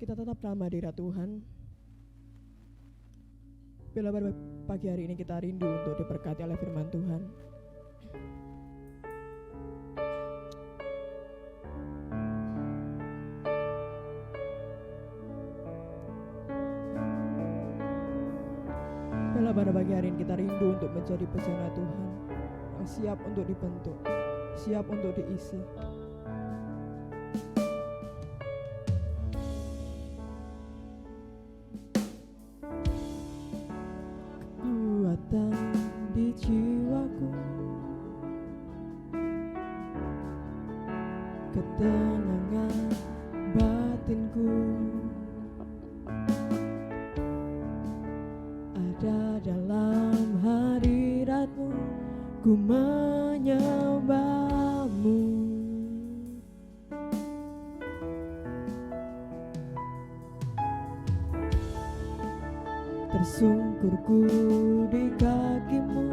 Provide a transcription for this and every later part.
Kita tetap dalam hadirat Tuhan. Bila pada pagi hari ini kita rindu untuk diberkati oleh firman Tuhan. Bila pada pagi hari ini kita rindu untuk menjadi bejana Tuhan yang siap untuk dibentuk, siap untuk diisi. Kekuatan di jiwaku, ketenangan batinku, ada dalam hadirat-Mu, ku menyembah-Mu. Tersungkurku di kaki-Mu,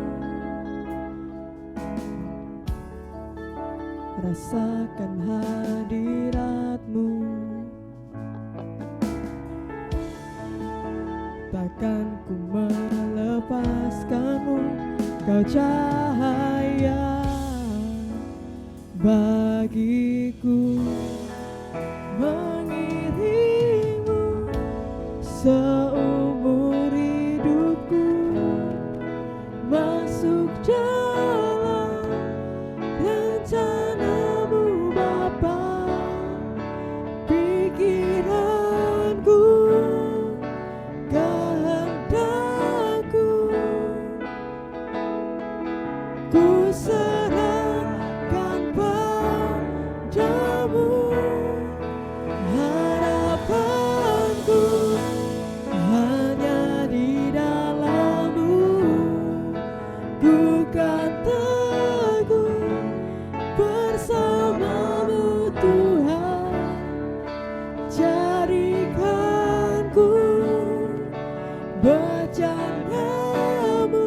rasakan hadirat-Mu. Takkan ku melepaskan-Mu, Kau cahaya bagiku, mengiringi-Mu seumur hidupku, masuk dalam rencana-Mu Bapa. Pikiranku, kehendakku, ku serahkan padamu. Harapanku hanya di dalam-Mu, ku kan teguh bersama-Mu Tuhan. Jadikanku bejana-Mu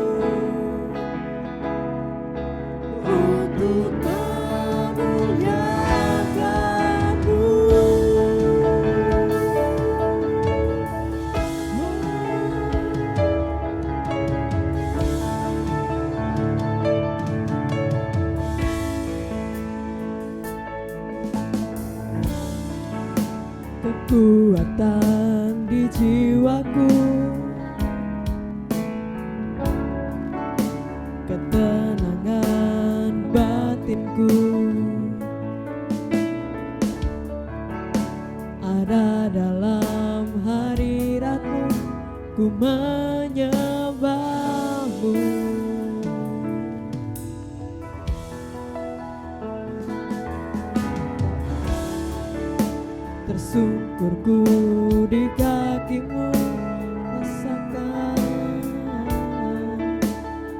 untuk memuliakan-Mu. Kekuatan di jiwaku, ketenangan batinku, ada dalam hadirat-Mu, ku menyembah-Mu. Tersungkurku di kaki-Mu,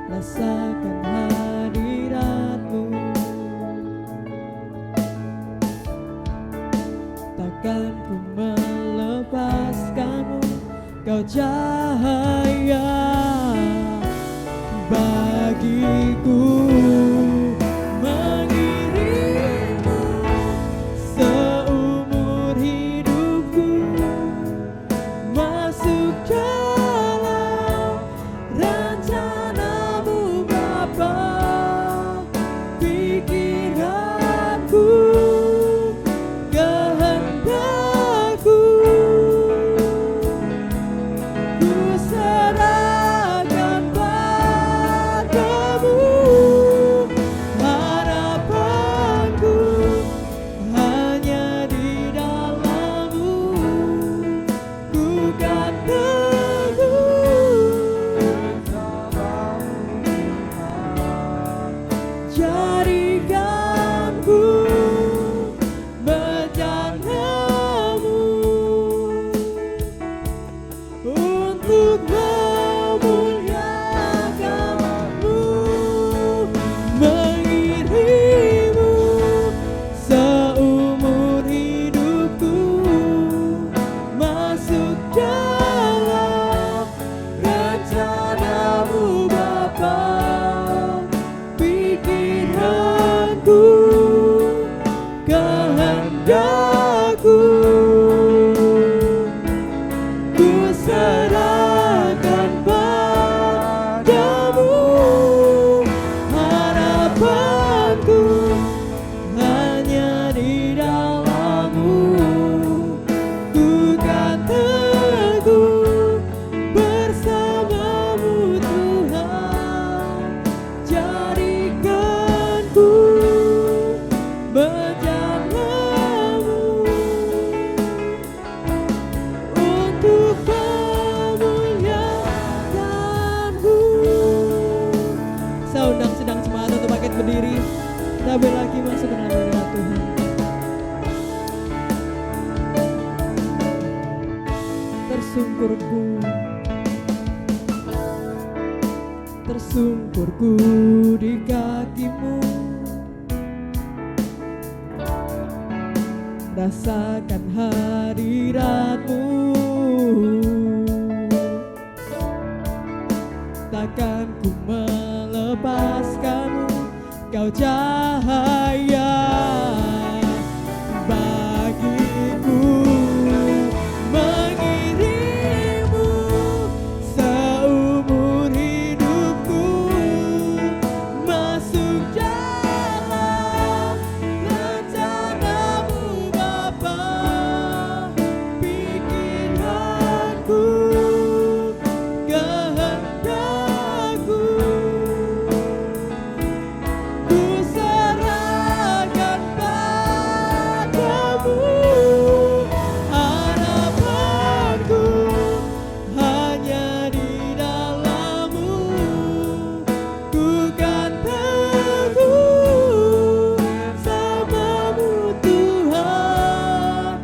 rasakan hadirat-Mu. Takkan ku melepaskan-Mu, Kau cahaya bagiku, mengiringi-Mu seumur hidupku, masuk dalam rencana-Mu Bapa. Pikiranku, kehendakku, ku serahkan padamu. tersungkurku di kakimu, rasakan hadiratmu. Takkan ku melepaskanmu, kau cahaya bagiku. Mengiringmu seumur hidupku, masuk dalam rencanamu Bapa. Pikiranku, kehendakku, ku serahkan padamu. Harapanku hanya di dalam-Mu, ku kan teguh sama-Mu Tuhan.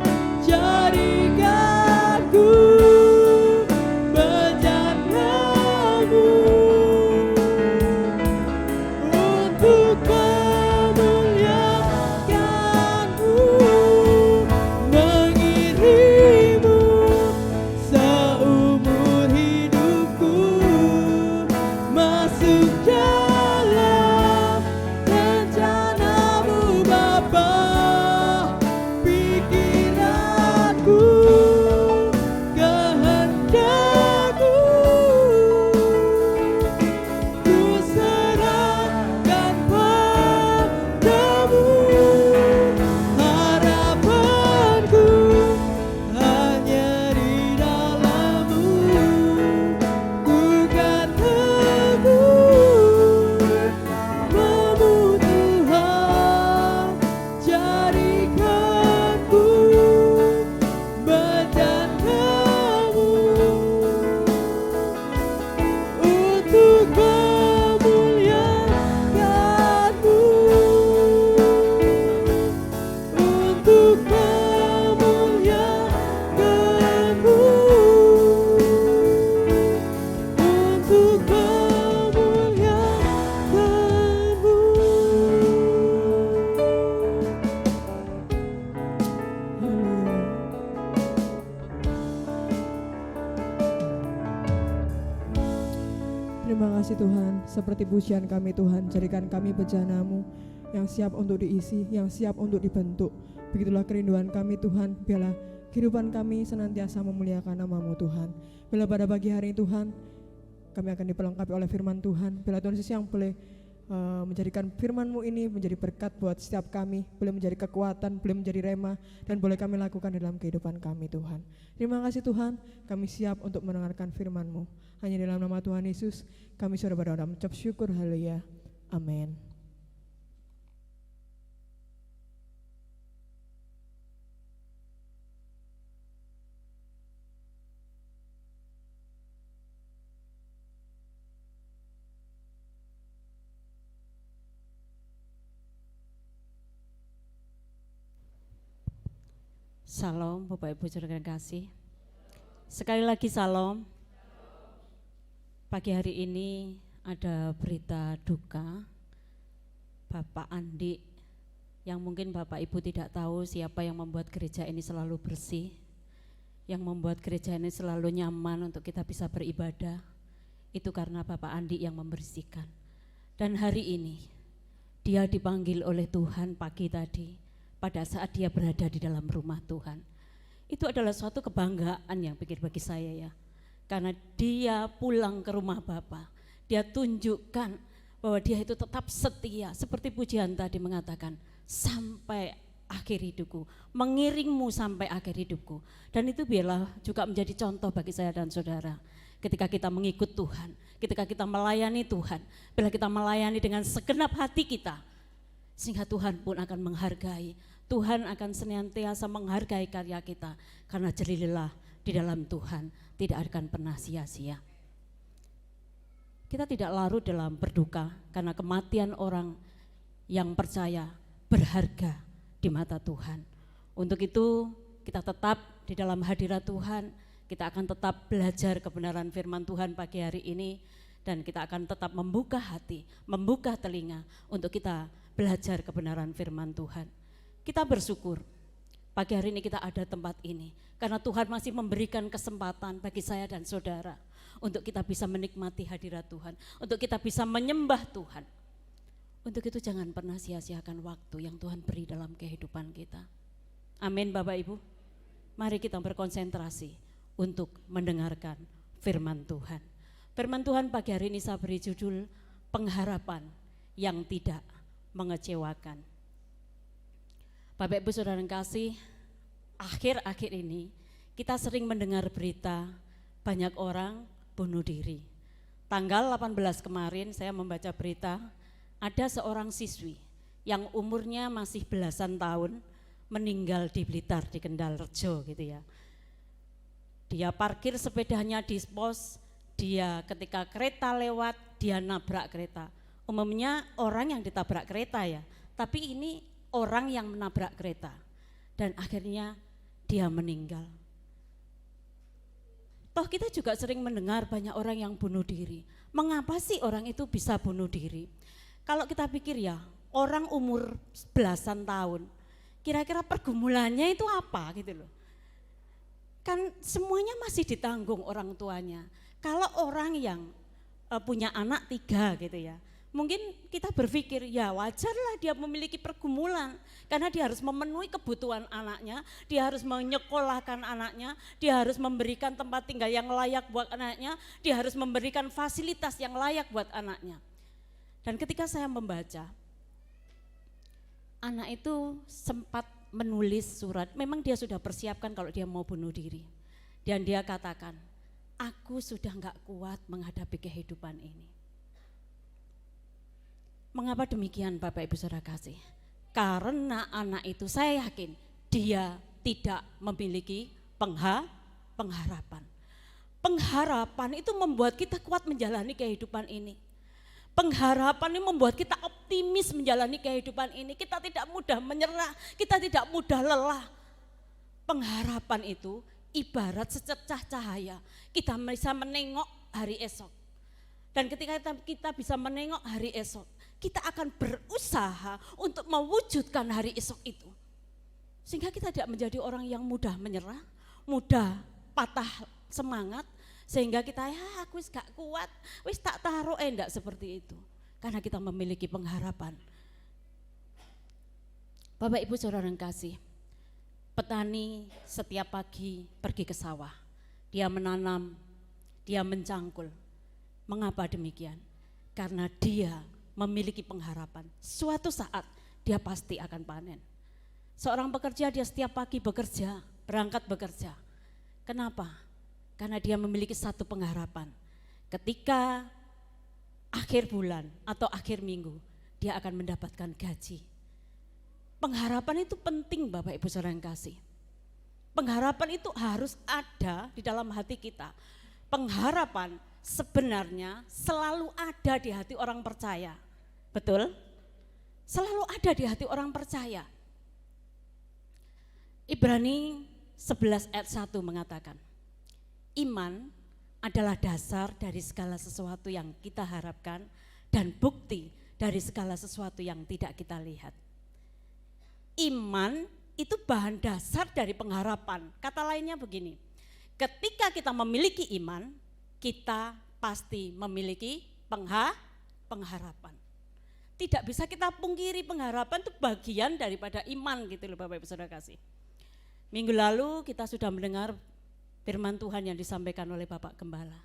Jadikanku bejana-Mu untuk memuliakan-Mu. Mengiringmu seumur hidupku, masuk dalam rencana-Mu Bapa. Pikiranku, kehendakku, ku serahkan padamu. Harapanku hanya di dalam-Mu, ku kan teguh sama-Mu Tuhan. Jadikanku bejana-Mu untuk memuliakan-Mu, untuk memuliakan-Mu, untuk memuliakan-Mu. Terima kasih Tuhan, seperti pujian kami Tuhan, jadikan kami bejana-Mu yang siap untuk diisi, yang siap untuk dibentuk. Begitulah kerinduan kami Tuhan, biarlah kehidupan kami senantiasa memuliakan nama-Mu Tuhan. Bila pada pagi hari Tuhan, kami akan diperlengkapi oleh firman Tuhan. Bila Tuhan Yesus yang boleh menjadikan firman-Mu ini menjadi berkat buat setiap kami, boleh menjadi kekuatan, boleh menjadi rema, dan boleh kami lakukan dalam kehidupan kami Tuhan. Terima kasih Tuhan, kami siap untuk mendengarkan firman-Mu. Hanya dalam nama Tuhan Yesus kami sudah berdoa dan mengucap syukur. Haleluya, amin. Salam Bapak Ibu saudara kasih. Sekali lagi salam. Pagi hari ini ada berita duka Bapak Andi, yang mungkin Bapak Ibu tidak tahu siapa yang membuat gereja ini selalu bersih, yang membuat gereja ini selalu nyaman untuk kita bisa beribadah. Itu karena Bapak Andi yang membersihkan. Dan hari ini dia dipanggil oleh Tuhan pagi tadi pada saat dia berada di dalam rumah Tuhan. Itu adalah suatu kebanggaan yang pikir bagi saya ya. Karena dia pulang ke rumah Bapa, dia tunjukkan bahwa dia itu tetap setia. Seperti pujian tadi mengatakan, sampai akhir hidupku, mengiringmu sampai akhir hidupku. Dan itu biarlah juga menjadi contoh bagi saya dan saudara. Ketika kita mengikut Tuhan, ketika kita melayani Tuhan, bila kita melayani dengan segenap hati kita, sehingga Tuhan pun akan menghargai. Tuhan akan senantiasa menghargai karya kita, karena jelilah di dalam Tuhan tidak akan pernah sia-sia. Kita tidak larut dalam berduka karena kematian orang yang percaya berharga di mata Tuhan. Untuk itu kita tetap di dalam hadirat Tuhan, Kita akan tetap belajar kebenaran firman Tuhan pagi hari ini, dan kita akan tetap membuka hati, membuka telinga untuk kita belajar kebenaran firman Tuhan. Kita bersyukur pagi hari ini kita ada tempat ini, karena Tuhan masih memberikan kesempatan bagi saya dan saudara untuk kita bisa menikmati hadirat Tuhan, untuk kita bisa menyembah Tuhan. Untuk itu jangan pernah sia-siakan waktu yang Tuhan beri dalam kehidupan kita. Amin Bapak Ibu. Mari kita berkonsentrasi untuk mendengarkan firman Tuhan. Firman Tuhan pagi hari ini saya beri judul pengharapan yang tidak mengecewakan. Bapak Ibu Saudara yang kasih, akhir-akhir ini kita sering mendengar berita banyak orang bunuh diri. Tanggal 18 kemarin saya membaca berita, ada seorang siswi yang umurnya masih belasan tahun meninggal di Blitar, di Kendal Rejo gitu ya. Dia parkir sepedanya di pos, dia ketika kereta lewat, dia nabrak kereta. Umumnya orang yang ditabrak kereta ya, tapi ini orang yang menabrak kereta. Dan akhirnya dia meninggal. Toh kita juga sering mendengar banyak orang yang bunuh diri. Mengapa sih orang itu bisa bunuh diri? Kalau kita pikir ya, orang umur belasan tahun, kira-kira pergumulannya itu apa gitu loh. Kan semuanya masih ditanggung orang tuanya. Kalau orang yang punya anak 3 gitu ya, mungkin kita berpikir ya wajarlah dia memiliki pergumulan, karena dia harus memenuhi kebutuhan anaknya, dia harus menyekolahkan anaknya, dia harus memberikan tempat tinggal yang layak buat anaknya, dia harus memberikan fasilitas yang layak buat anaknya. Dan ketika saya membaca, anak itu sempat menulis surat, memang dia sudah persiapkan kalau dia mau bunuh diri. Dan dia katakan, aku sudah enggak kuat menghadapi kehidupan ini. Mengapa demikian Bapak Ibu Saudara kasih? Karena anak itu saya yakin dia tidak memiliki pengharapan. Pengharapan itu membuat kita kuat menjalani kehidupan ini. Pengharapan ini membuat kita optimis menjalani kehidupan ini. Kita tidak mudah menyerah, kita tidak mudah lelah. Pengharapan itu ibarat secercah cahaya. Kita bisa menengok hari esok. Dan ketika kita bisa menengok hari esok, kita akan berusaha untuk mewujudkan hari esok itu. Sehingga kita tidak menjadi orang yang mudah menyerah, mudah patah semangat, sehingga kita ya aku wis gak kuat, wis tak taruh, enggak seperti itu. Karena kita memiliki pengharapan. Bapak Ibu Saudara yang kasih, petani setiap pagi pergi ke sawah, dia menanam, dia mencangkul. Mengapa demikian? Karena dia memiliki pengharapan, suatu saat dia pasti akan panen. Seorang pekerja dia setiap pagi bekerja, berangkat bekerja. Kenapa? Karena dia memiliki satu pengharapan. Ketika akhir bulan atau akhir minggu, dia akan mendapatkan gaji. Pengharapan itu penting Bapak Ibu Saudara yang kasih. Pengharapan itu harus ada di dalam hati kita. Pengharapan sebenarnya selalu ada di hati orang percaya. Betul? Selalu ada di hati orang percaya. Ibrani 11 ayat 1 mengatakan, iman adalah dasar dari segala sesuatu yang kita harapkan dan bukti dari segala sesuatu yang tidak kita lihat. Iman itu bahan dasar dari pengharapan. Kata lainnya begini, ketika kita memiliki iman, kita pasti memiliki pengharapan. Tidak bisa kita pungkiri, pengharapan itu bagian daripada iman gitu loh Bapak Ibu Saudara kasih. Minggu lalu kita sudah mendengar firman Tuhan yang disampaikan oleh Bapak Gembala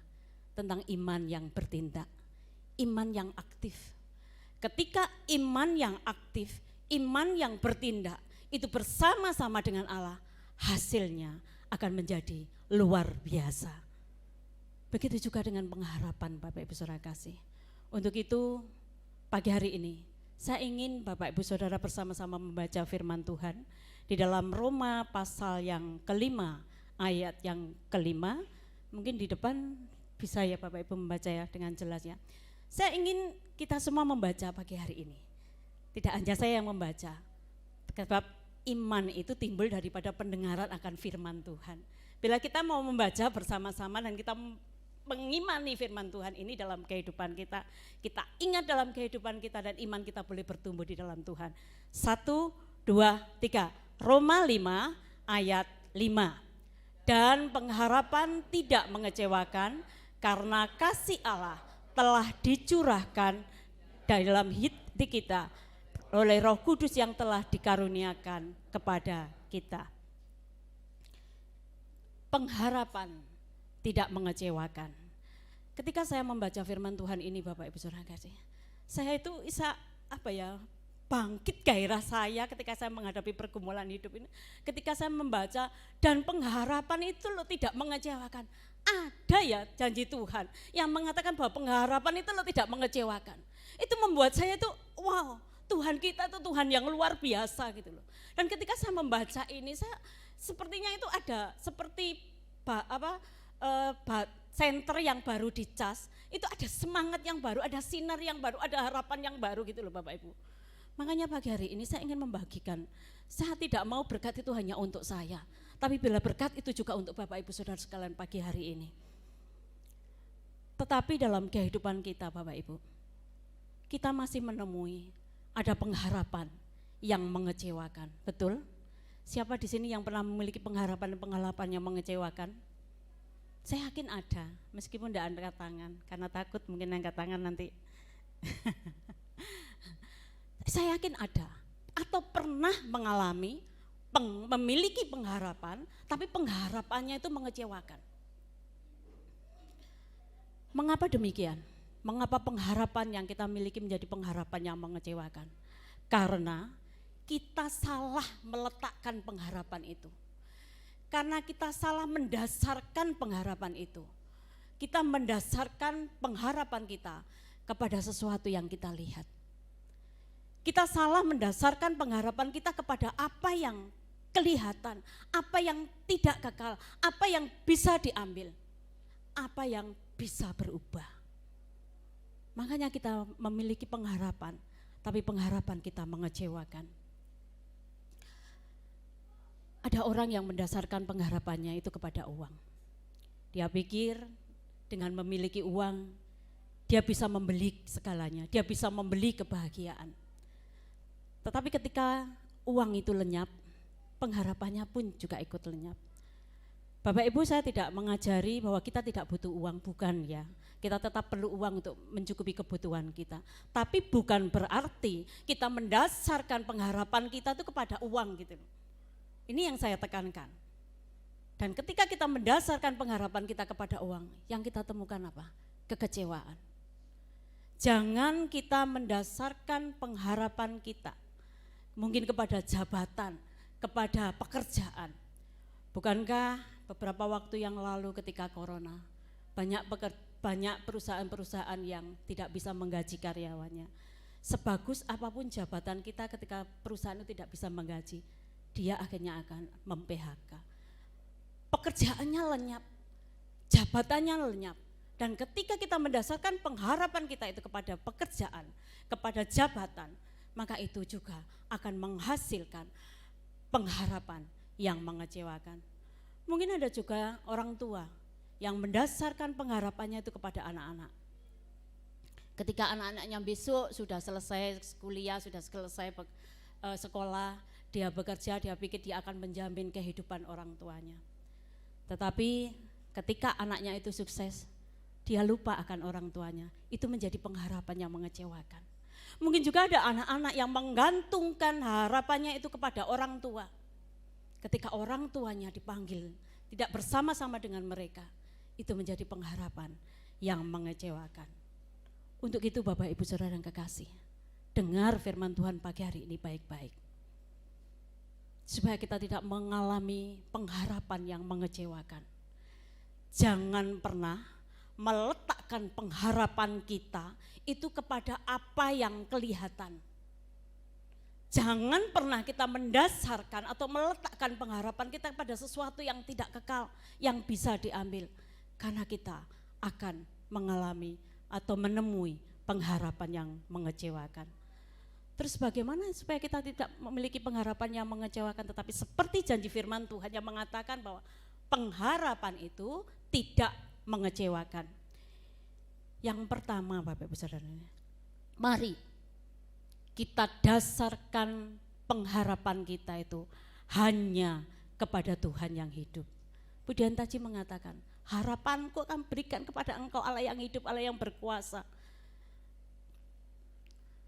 tentang iman yang bertindak, iman yang aktif. Ketika iman yang aktif, iman yang bertindak itu bersama-sama dengan Allah, hasilnya akan menjadi luar biasa. Begitu juga dengan pengharapan Bapak Ibu Saudara kasih. Untuk itu pagi hari ini saya ingin Bapak Ibu Saudara bersama-sama membaca firman Tuhan di dalam Roma pasal yang kelima, ayat yang kelima. Mungkin di depan bisa ya Bapak Ibu membaca ya dengan jelas ya. Saya ingin kita semua membaca pagi hari ini. Tidak hanya saya yang membaca, sebab iman itu timbul daripada pendengaran akan firman Tuhan. Bila kita mau membaca bersama-sama dan kita mengimani firman Tuhan ini dalam kehidupan kita, kita ingat dalam kehidupan kita dan iman kita boleh bertumbuh di dalam Tuhan. 1, 2, 3. Roma 5 ayat 5. Dan pengharapan tidak mengecewakan karena kasih Allah telah dicurahkan dalam hati kita oleh Roh Kudus yang telah dikaruniakan kepada kita. Pengharapan tidak mengecewakan. Ketika saya membaca firman Tuhan ini Bapak Ibu Saudara kasih, saya itu bisa bangkit gairah saya ketika saya menghadapi pergumulan hidup ini. Ketika saya membaca dan pengharapan itu tidak mengecewakan. Ada ya janji Tuhan yang mengatakan bahwa pengharapan itu tidak mengecewakan. Itu membuat saya itu wow, Tuhan kita itu Tuhan yang luar biasa gitu loh. Dan ketika saya membaca ini, saya sepertinya itu ada seperti senter yang baru dicas, itu ada semangat yang baru, ada sinar yang baru, ada harapan yang baru gitu loh Bapak Ibu. Makanya pagi hari ini saya ingin membagikan, saya tidak mau berkat itu hanya untuk saya, tapi bila berkat itu juga untuk Bapak Ibu Saudara sekalian pagi hari ini. Tetapi dalam kehidupan kita Bapak Ibu, kita masih menemui ada pengharapan yang mengecewakan, betul? Siapa di sini yang pernah memiliki pengharapan dan pengharapan yang mengecewakan? Saya yakin ada, meskipun tidak angkat tangan, karena takut mungkin angkat tangan nanti. Saya yakin ada, atau pernah mengalami, memiliki pengharapan, tapi pengharapannya itu mengecewakan. Mengapa demikian? Mengapa pengharapan yang kita miliki menjadi pengharapan yang mengecewakan? Karena kita salah meletakkan pengharapan itu. Karena kita salah mendasarkan pengharapan itu. Kita mendasarkan pengharapan kita kepada sesuatu yang kita lihat. Kita salah mendasarkan pengharapan kita kepada apa yang kelihatan, apa yang tidak kekal, apa yang bisa diambil, apa yang bisa berubah. Makanya kita memiliki pengharapan, tapi pengharapan kita mengecewakan. Ada orang yang mendasarkan pengharapannya itu kepada uang. Dia pikir dengan memiliki uang, dia bisa membeli segalanya, dia bisa membeli kebahagiaan. Tetapi ketika uang itu lenyap, pengharapannya pun juga ikut lenyap. Bapak Ibu, saya tidak mengajari bahwa kita tidak butuh uang, bukan ya. Kita tetap perlu uang untuk mencukupi kebutuhan kita. Tapi bukan berarti kita mendasarkan pengharapan kita itu kepada uang gitu. Ini yang saya tekankan. Dan ketika kita mendasarkan pengharapan kita kepada uang, yang kita temukan apa? Kekecewaan. Jangan kita mendasarkan pengharapan kita mungkin kepada jabatan, kepada pekerjaan. Bukankah beberapa waktu yang lalu ketika corona, banyak perusahaan-perusahaan yang tidak bisa menggaji karyawannya. Sebagus apapun jabatan kita, ketika perusahaan itu tidak bisa menggaji, dia akhirnya akan mem-PHK. Pekerjaannya lenyap, jabatannya lenyap. Dan ketika kita mendasarkan pengharapan kita itu kepada pekerjaan, kepada jabatan, maka itu juga akan menghasilkan pengharapan yang mengecewakan. Mungkin ada juga orang tua yang mendasarkan pengharapannya itu kepada anak-anak. Ketika anak-anaknya besok sudah selesai kuliah, sudah selesai sekolah, dia bekerja, dia pikir dia akan menjamin kehidupan orang tuanya. Tetapi ketika anaknya itu sukses, dia lupa akan orang tuanya. Itu menjadi pengharapan yang mengecewakan. Mungkin juga ada anak-anak yang menggantungkan harapannya itu kepada orang tua. Ketika orang tuanya dipanggil, tidak bersama-sama dengan mereka, itu menjadi pengharapan yang mengecewakan. Untuk itu Bapak Ibu Saudara yang kekasih, dengar firman Tuhan pagi hari ini baik-baik. Supaya kita tidak mengalami pengharapan yang mengecewakan. Jangan pernah meletakkan pengharapan kita itu kepada apa yang kelihatan. Jangan pernah kita mendasarkan atau meletakkan pengharapan kita pada sesuatu yang tidak kekal, yang bisa diambil. Karena kita akan mengalami atau menemui pengharapan yang mengecewakan. Terus bagaimana supaya kita tidak memiliki pengharapan yang mengecewakan, tetapi seperti janji firman Tuhan yang mengatakan bahwa pengharapan itu tidak mengecewakan. Yang pertama Bapak Ibu Saudara, mari kita dasarkan pengharapan kita itu hanya kepada Tuhan yang hidup. Budian Taji mengatakan, harapanku akan berikan kepada Engkau Allah yang hidup, Allah yang berkuasa.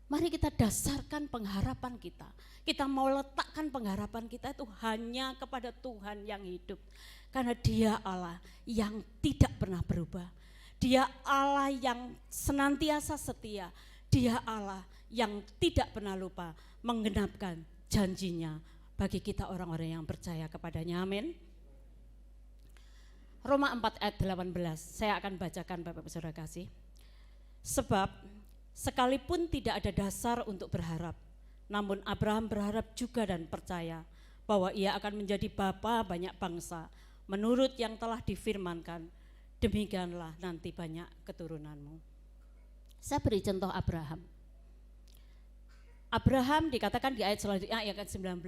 Mari kita dasarkan pengharapan kita. Kita mau letakkan pengharapan kita itu hanya kepada Tuhan yang hidup. Karena Dia Allah yang tidak pernah berubah. Dia Allah yang senantiasa setia. Dia Allah yang tidak pernah lupa menggenapkan janjinya bagi kita orang-orang yang percaya kepadanya. Amin. Roma 4 ayat 18, saya akan bacakan Bapak Ibu Saudara kasih. Sebab sekalipun tidak ada dasar untuk berharap, namun Abraham berharap juga dan percaya bahwa ia akan menjadi bapa banyak bangsa, menurut yang telah difirmankan, demikianlah nanti banyak keturunanmu. Saya beri contoh Abraham. Abraham dikatakan di ayat selanjutnya, ayat 19,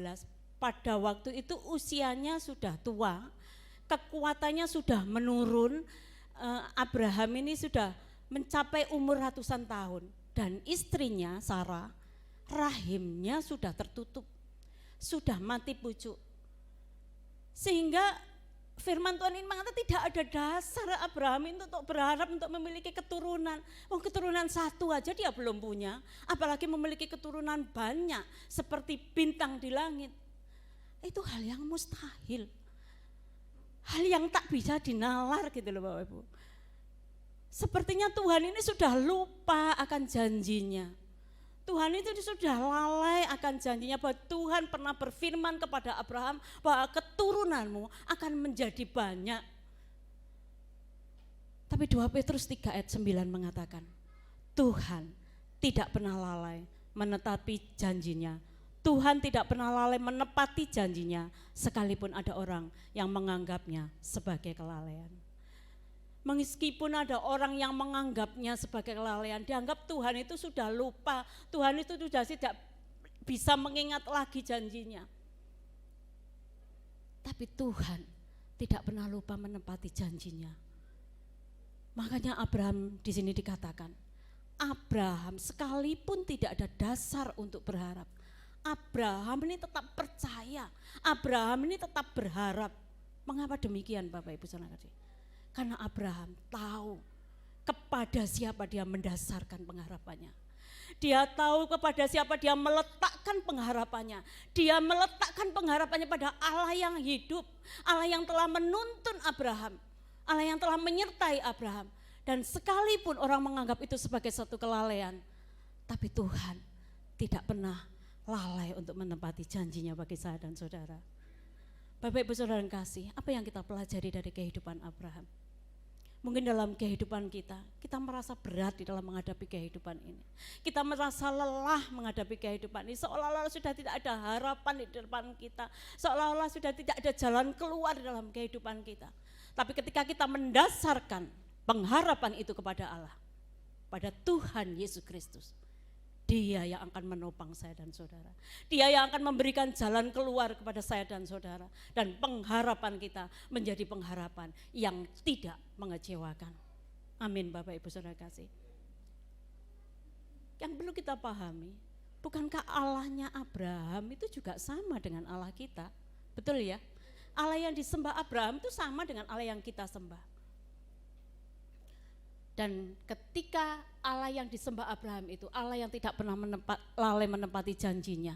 pada waktu itu usianya sudah tua, kekuatannya sudah menurun, Abraham ini sudah mencapai umur ratusan tahun, dan istrinya Sarah, rahimnya sudah tertutup, sudah mati pucuk. Sehingga firman Tuhan ini mengatakan tidak ada dasar Abraham itu untuk berharap untuk memiliki keturunan. Keturunan satu aja dia belum punya, apalagi memiliki keturunan banyak seperti bintang di langit. Itu hal yang mustahil, hal yang tak bisa dinalar gitu loh Bapak Ibu. Sepertinya Tuhan ini sudah lupa akan janjinya. Tuhan itu sudah lalai akan janjinya bahwa Tuhan pernah berfirman kepada Abraham bahwa keturunanmu akan menjadi banyak. Tapi 2 Petrus 3 ayat 9 mengatakan, Tuhan tidak pernah lalai menetapi janjinya. Tuhan tidak pernah lalai menepati janjinya, sekalipun ada orang yang menganggapnya sebagai kelalaian. Meskipun ada orang yang menganggapnya sebagai kelalaian, dianggap Tuhan itu sudah lupa, Tuhan itu sudah tidak bisa mengingat lagi janjinya. Tapi Tuhan tidak pernah lupa menepati janjinya. Makanya Abraham di sini dikatakan, Abraham sekalipun tidak ada dasar untuk berharap, Abraham ini tetap percaya, Abraham ini tetap berharap. Mengapa demikian Bapak Ibu Saudara? Karena Abraham tahu kepada siapa dia mendasarkan pengharapannya. Dia tahu kepada siapa dia meletakkan pengharapannya. Dia meletakkan pengharapannya pada Allah yang hidup, Allah yang telah menuntun Abraham, Allah yang telah menyertai Abraham. Dan sekalipun orang menganggap itu sebagai satu kelalaian, tapi Tuhan tidak pernah lalai untuk menepati janjinya bagi saya dan saudara. Bapak Ibu Saudara yang kasih, apa yang kita pelajari dari kehidupan Abraham? Mungkin dalam kehidupan kita merasa berat di dalam menghadapi kehidupan ini. Kita merasa lelah menghadapi kehidupan ini, seolah-olah sudah tidak ada harapan di depan kita, seolah-olah sudah tidak ada jalan keluar dalam kehidupan kita. Tapi ketika kita mendasarkan pengharapan itu kepada Allah, pada Tuhan Yesus Kristus, Dia yang akan menopang saya dan saudara. Dia yang akan memberikan jalan keluar kepada saya dan saudara. Dan pengharapan kita menjadi pengharapan yang tidak mengecewakan. Amin Bapak Ibu Saudara kasih. Yang perlu kita pahami, bukankah Allahnya Abraham itu juga sama dengan Allah kita? Betul ya? Allah yang disembah Abraham itu sama dengan Allah yang kita sembah. Dan ketika Allah yang disembah Abraham itu Allah yang tidak pernah lalai menepati janjinya,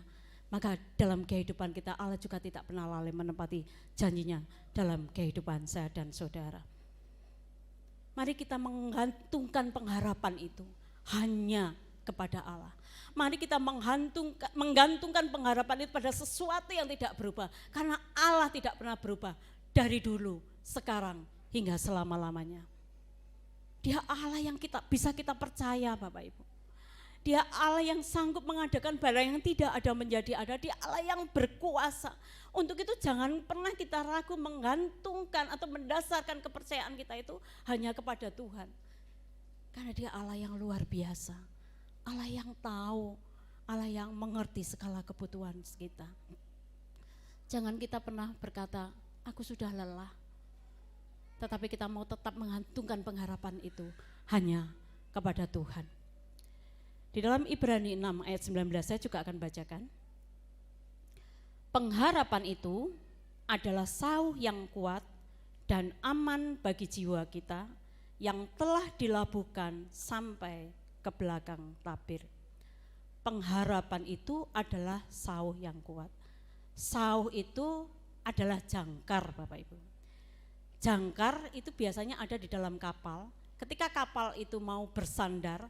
maka dalam kehidupan kita Allah juga tidak pernah lalai menepati janjinya dalam kehidupan saya dan saudara. Mari kita menggantungkan pengharapan itu hanya kepada Allah. Mari kita menggantungkan pengharapan itu pada sesuatu yang tidak berubah, karena Allah tidak pernah berubah dari dulu, sekarang hingga selama-lamanya. Dia Allah yang bisa kita percaya Bapak Ibu. Dia Allah yang sanggup mengadakan barang yang tidak ada menjadi ada. Dia Allah yang berkuasa. Untuk itu jangan pernah kita ragu menggantungkan atau mendasarkan kepercayaan kita itu hanya kepada Tuhan. Karena Dia Allah yang luar biasa. Allah yang tahu, Allah yang mengerti segala kebutuhan kita. Jangan kita pernah berkata, aku sudah lelah, tetapi kita mau tetap menggantungkan pengharapan itu hanya kepada Tuhan. Di dalam Ibrani 6 ayat 19 saya juga akan bacakan. Pengharapan itu adalah sauh yang kuat dan aman bagi jiwa kita yang telah dilabuhkan sampai ke belakang tabir. Pengharapan itu adalah sauh yang kuat. Sauh itu adalah jangkar, Bapak Ibu. Jangkar itu biasanya ada di dalam kapal. Ketika kapal itu mau bersandar,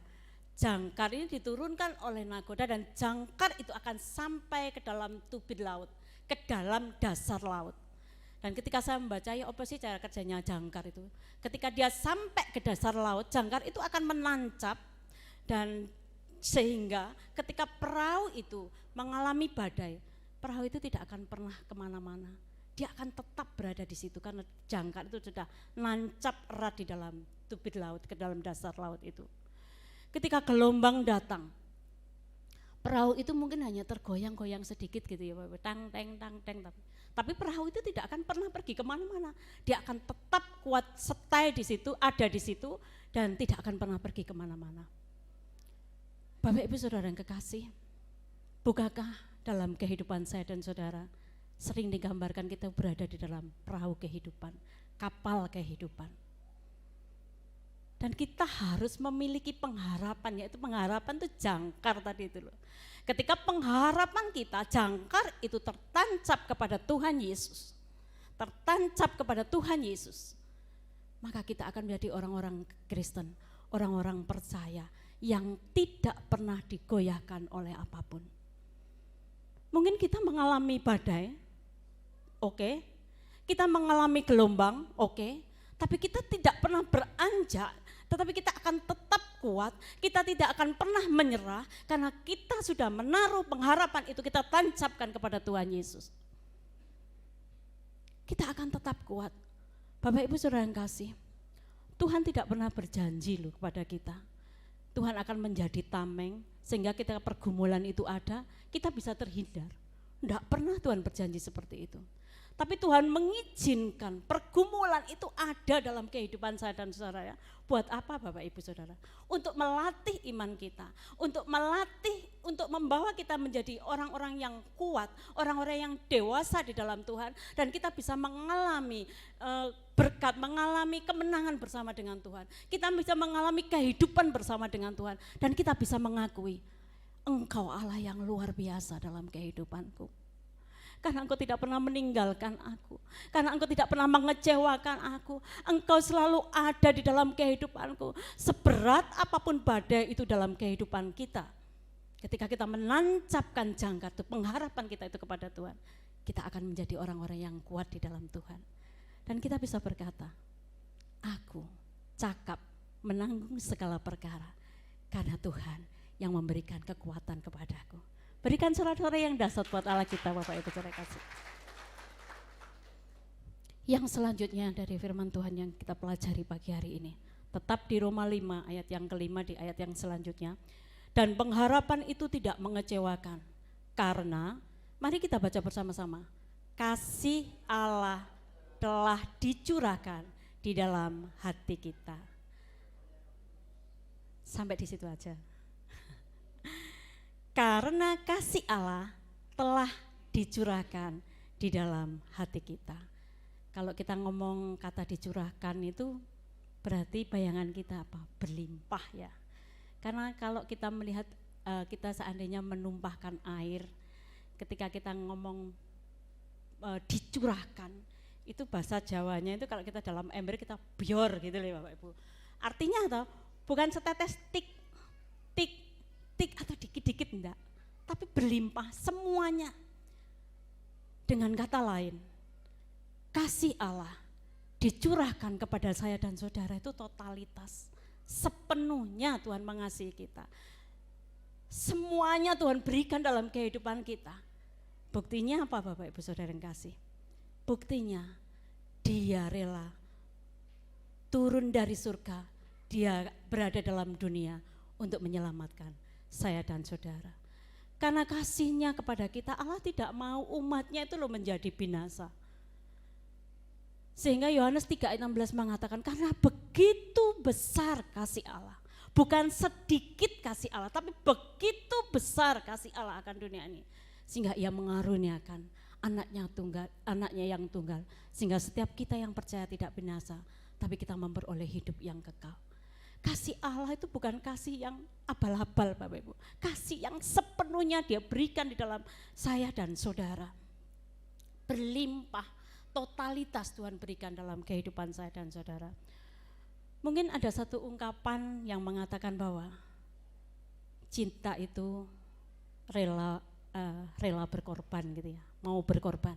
jangkar ini diturunkan oleh nakoda dan jangkar itu akan sampai ke dalam tubir laut, ke dalam dasar laut. Dan ketika saya membaca, ya apa sih cara kerjanya jangkar itu? Ketika dia sampai ke dasar laut, jangkar itu akan menancap, dan sehingga ketika perahu itu mengalami badai, perahu itu tidak akan pernah kemana-mana. Dia akan tetap berada di situ karena jangkar itu sudah nancap erat di dalam tubir laut, ke dalam dasar laut itu. Ketika gelombang datang, perahu itu mungkin hanya tergoyang-goyang sedikit gitu ya, tang teng tang teng, tapi perahu itu tidak akan pernah pergi kemana-mana. Dia akan tetap kuat stay di situ, ada di situ, dan tidak akan pernah pergi kemana-mana. Bapak Ibu Saudara yang kekasih, bukankah dalam kehidupan saya dan saudara sering digambarkan kita berada di dalam perahu kehidupan, kapal kehidupan. Dan kita harus memiliki pengharapan, yaitu pengharapan itu jangkar tadi itu loh. Ketika pengharapan kita, jangkar itu tertancap kepada Tuhan Yesus, tertancap kepada Tuhan Yesus, maka kita akan menjadi orang-orang Kristen, orang-orang percaya yang tidak pernah digoyahkan oleh apapun. Mungkin kita mengalami badai, oke, kita mengalami gelombang, oke, tapi kita tidak pernah beranjak, tetapi kita akan tetap kuat, kita tidak akan pernah menyerah karena kita sudah menaruh pengharapan itu, kita tancapkan kepada Tuhan Yesus. Kita akan tetap kuat. Bapak Ibu Saudara yang kasih, Tuhan tidak pernah berjanji loh kepada kita, Tuhan akan menjadi tameng sehingga kita pergumulan itu ada, kita bisa terhindar. Tidak pernah Tuhan berjanji seperti itu. Tapi Tuhan mengizinkan pergumulan itu ada dalam kehidupan saya dan saudara. Buat apa Bapak Ibu Saudara? Untuk melatih iman kita, untuk melatih, untuk membawa kita menjadi orang-orang yang kuat, orang-orang yang dewasa di dalam Tuhan, dan kita bisa mengalami berkat, mengalami kemenangan bersama dengan Tuhan. Kita bisa mengalami kehidupan bersama dengan Tuhan, dan kita bisa mengakui, Engkau Allah yang luar biasa dalam kehidupanku. Karena Engkau tidak pernah meninggalkan aku, karena Engkau tidak pernah mengecewakan aku, Engkau selalu ada di dalam kehidupanku. Seberat apapun badai itu dalam kehidupan kita, ketika kita menancapkan jangkar itu, pengharapan kita itu kepada Tuhan, kita akan menjadi orang-orang yang kuat di dalam Tuhan. Dan kita bisa berkata, aku cakap menanggung segala perkara, karena Tuhan yang memberikan kekuatan kepadaku. Berikan sorak-sorai yang dahsyat buat Allah kita, Bapak Ibu Saudara kasih. Yang selanjutnya dari firman Tuhan yang kita pelajari pagi hari ini, tetap di Roma 5 ayat yang kelima di ayat yang selanjutnya. Dan pengharapan itu tidak mengecewakan, karena, mari kita baca bersama-sama, kasih Allah telah dicurahkan di dalam hati kita. Sampai di situ aja. Karena kasih Allah telah dicurahkan di dalam hati kita. Kalau kita ngomong kata dicurahkan itu berarti bayangan kita apa? Berlimpah ya. Karena kalau kita melihat kita seandainya menumpahkan air, ketika kita ngomong dicurahkan, itu bahasa Jawanya itu kalau kita dalam ember kita bior gitu loh Bapak Ibu. Artinya atau bukan setetes tik atau dikit-dikit enggak, tapi berlimpah semuanya. Dengan kata lain, kasih Allah dicurahkan kepada saya dan saudara itu totalitas, sepenuhnya Tuhan mengasihi kita. Semuanya Tuhan berikan dalam kehidupan kita. Buktinya apa Bapak Ibu Saudara yang kasih? Buktinya Dia rela turun dari surga, Dia berada dalam dunia untuk menyelamatkan saya dan saudara. Karena kasih-Nya kepada kita, Allah tidak mau umat-Nya itu menjadi binasa. Sehingga Yohanes 3 ayat 16 mengatakan, karena begitu besar kasih Allah. Bukan sedikit kasih Allah, tapi begitu besar kasih Allah akan dunia ini. Sehingga ia mengaruniakan anaknya yang tunggal. Sehingga setiap kita yang percaya tidak binasa, tapi kita memperoleh hidup yang kekal. Kasih Allah itu bukan kasih yang abal-abal Bapak Ibu. Kasih yang sepenuhnya Dia berikan di dalam saya dan saudara. Berlimpah, totalitas Tuhan berikan dalam kehidupan saya dan saudara. Mungkin ada satu ungkapan yang mengatakan bahwa cinta itu rela berkorban gitu ya, mau berkorban.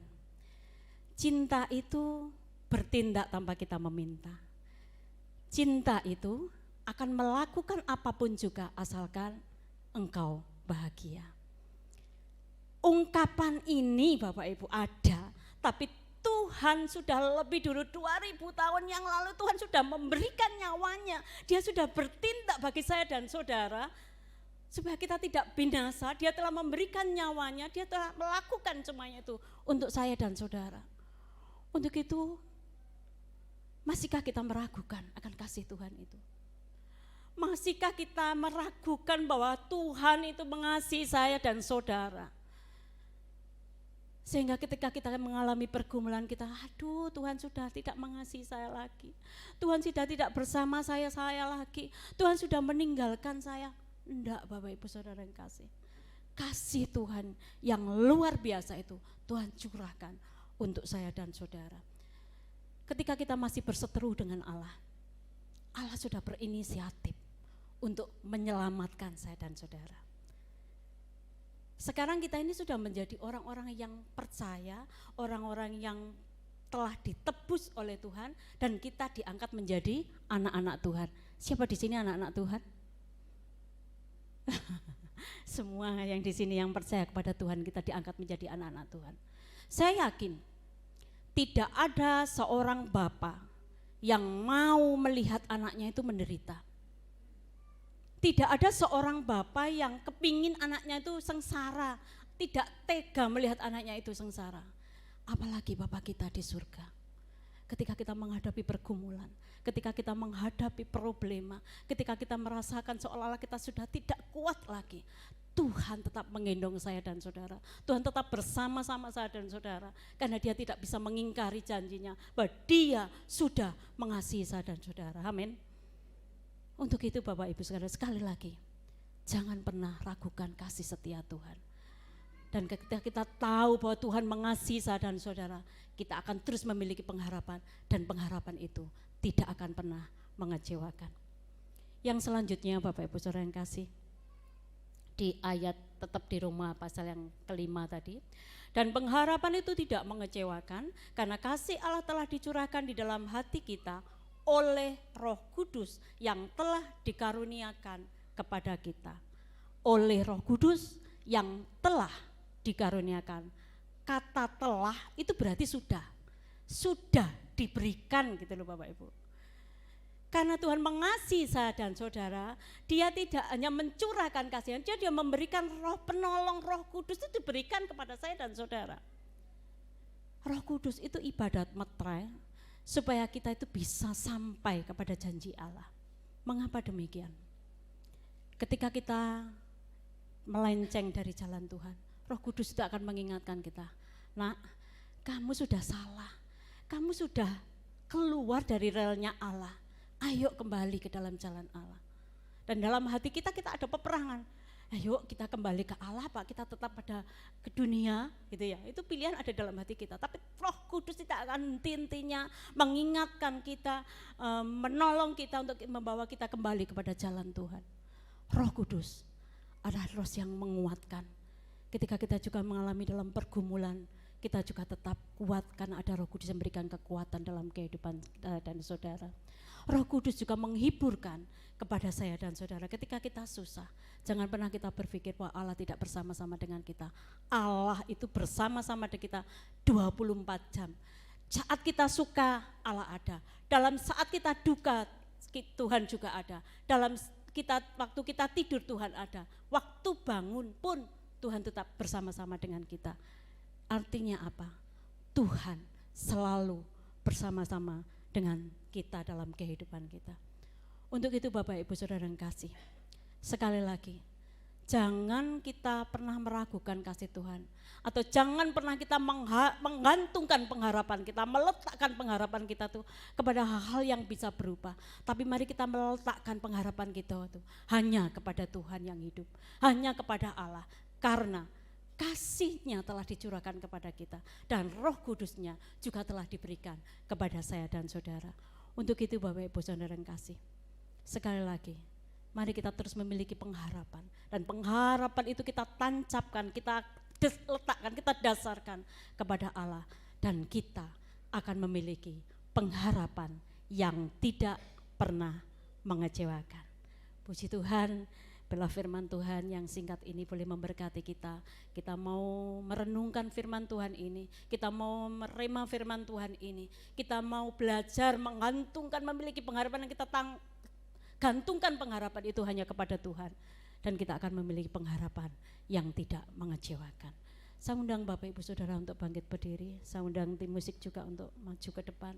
Cinta itu bertindak tanpa kita meminta. Cinta itu akan melakukan apapun juga asalkan engkau bahagia. Ungkapan ini Bapak Ibu ada, tapi Tuhan sudah lebih dulu 2000 tahun yang lalu Tuhan sudah memberikan nyawanya. Dia sudah bertindak bagi saya dan saudara supaya kita tidak binasa. Dia telah memberikan nyawanya, Dia telah melakukan semuanya itu untuk saya dan saudara. Untuk itu, masihkah kita meragukan akan kasih Tuhan itu? Masihkah kita meragukan bahwa Tuhan itu mengasihi saya dan saudara? Sehingga ketika kita mengalami pergumulan kita, aduh Tuhan sudah tidak mengasihi saya lagi. Tuhan sudah tidak bersama saya lagi. Tuhan sudah meninggalkan saya. Enggak Bapak Ibu Saudara yang kasih. Kasih Tuhan yang luar biasa itu Tuhan curahkan untuk saya dan saudara. Ketika kita masih berseteru dengan Allah, Allah sudah berinisiatif untuk menyelamatkan saya dan saudara. Sekarang kita ini sudah menjadi orang-orang yang percaya, orang-orang yang telah ditebus oleh Tuhan dan kita diangkat menjadi anak-anak Tuhan. Siapa di sini anak-anak Tuhan? Semua yang di sini yang percaya kepada Tuhan kita diangkat menjadi anak-anak Tuhan. Saya yakin tidak ada seorang bapa yang mau melihat anaknya itu menderita. Tidak ada seorang bapa yang kepingin anaknya itu sengsara, tidak tega melihat anaknya itu sengsara. Apalagi Bapa kita di surga. Ketika kita menghadapi pergumulan, ketika kita menghadapi problema, ketika kita merasakan seolah-olah kita sudah tidak kuat lagi, Tuhan tetap menggendong saya dan saudara. Tuhan tetap bersama-sama saya dan saudara, karena Dia tidak bisa mengingkari janjinya bahwa Dia sudah mengasihi saya dan saudara. Amin. Untuk itu Bapak Ibu Saudara, sekali lagi jangan pernah ragukan kasih setia Tuhan. Dan ketika kita tahu bahwa Tuhan mengasihi saya dan saudara, kita akan terus memiliki pengharapan dan pengharapan itu tidak akan pernah mengecewakan. Yang selanjutnya Bapak Ibu Saudara yang kasih, di ayat tetap di Roma pasal yang kelima tadi, dan pengharapan itu tidak mengecewakan karena kasih Allah telah dicurahkan di dalam hati kita oleh Roh Kudus yang telah dikaruniakan kepada kita. Oleh Roh Kudus yang telah dikaruniakan. Kata telah itu berarti sudah diberikan gitu loh Bapak Ibu. Karena Tuhan mengasihi saya dan saudara, Dia tidak hanya mencurahkan kasih-Nya, Dia memberikan Roh penolong, Roh Kudus itu diberikan kepada saya dan saudara. Roh Kudus itu ibadat meterai supaya kita itu bisa sampai kepada janji Allah. Mengapa demikian? Ketika kita melenceng dari jalan Tuhan, Roh Kudus itu akan mengingatkan kita, nak, kamu sudah salah, kamu sudah keluar dari relnya Allah, ayo kembali ke dalam jalan Allah. Dan dalam hati kita ada peperangan, ayo kita kembali ke Allah Pak, kita tetap pada ke dunia gitu ya. Itu pilihan ada dalam hati kita, tapi Roh Kudus tidak akan henti-hentinya mengingatkan kita, menolong kita untuk membawa kita kembali kepada jalan Tuhan. Roh Kudus adalah roh yang menguatkan. Ketika kita juga mengalami dalam pergumulan, kita juga tetap kuat karena ada Roh Kudus yang memberikan kekuatan dalam kehidupan dan saudara. Roh Kudus juga menghiburkan kepada saya dan saudara ketika kita susah. Jangan pernah kita berpikir bahwa Allah tidak bersama-sama dengan kita. Allah itu bersama-sama dengan kita 24 jam. Saat kita suka, Allah ada. Dalam saat kita duka, Tuhan juga ada. Waktu kita tidur Tuhan ada. Waktu bangun pun Tuhan tetap bersama-sama dengan kita. Artinya apa? Tuhan selalu bersama-sama dengan kita dalam kehidupan kita. Untuk itu Bapak Ibu Saudara yang kasih, sekali lagi, jangan kita pernah meragukan kasih Tuhan, atau jangan pernah kita menggantungkan pengharapan kita, meletakkan pengharapan kita tuh kepada hal-hal yang bisa berubah. Tapi mari kita meletakkan pengharapan kita tuh hanya kepada Tuhan yang hidup, hanya kepada Allah, karena kasih-Nya telah dicurahkan kepada kita dan Roh Kudus-Nya juga telah diberikan kepada saya dan saudara. Untuk itu Bapak Ibu Saudara yang kasih, sekali lagi, mari kita terus memiliki pengharapan, dan pengharapan itu kita tancapkan, kita letakkan, kita dasarkan kepada Allah, dan kita akan memiliki pengharapan yang tidak pernah mengecewakan. Puji Tuhan, bila firman Tuhan yang singkat ini boleh memberkati kita. Kita mau merenungkan firman Tuhan ini, kita mau menerima firman Tuhan ini, kita mau belajar menggantungkan, memiliki pengharapan yang kita gantungkan pengharapan itu hanya kepada Tuhan, dan kita akan memiliki pengharapan yang tidak mengecewakan. Saya undang Bapak Ibu Saudara untuk bangkit berdiri, saya undang tim musik juga untuk maju ke depan.